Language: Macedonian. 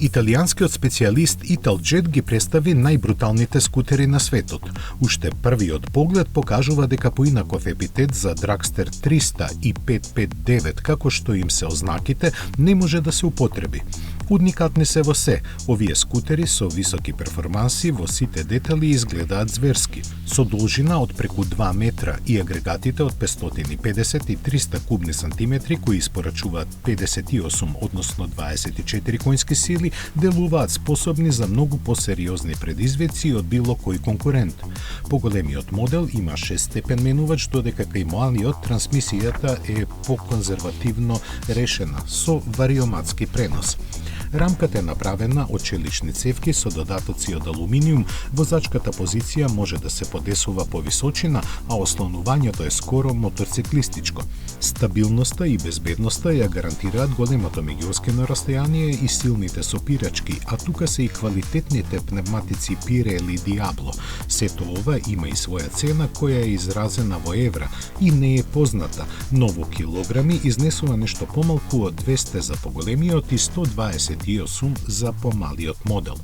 Италијанскиот специјалист Italjet ги представи најбруталните скутери на светот. Уште првиот поглед покажува дека поинаков епитет за Dragster 300 и 559, како што им се ознаките, не може да се употреби. Уникатни се во се, овие скутери со високи перформанси во сите детали изгледаат зверски, со должина од преку 2 метра и агрегатите од 550 и 300 кубни сантиметри кои испорачуваат 58, односно 24 коњски сили, делуваат способни за многу посериозни предизвици од било кој конкурент. Поголемиот модел има 6-степен менувач, додека кај малиот трансмисијата е поконзервативно решена, со вариоматски пренос. Рамката е направена од челични цевки со додатоци од алуминиум, возачката позиција може да се подесува по височина, а ослонувањето е скоро мотоциклистичко. Стабилноста и безбедноста ја гарантираат големото меѓуоскено расстојание и силните сопирачки, а тука се и квалитетните пневматици Pirelli Diablo. Сето ова има и своја цена која е изразена во евра и не е позната, но во килограми изнесува нешто помалку од 200 за поголемиот и 128 за помалиот модел.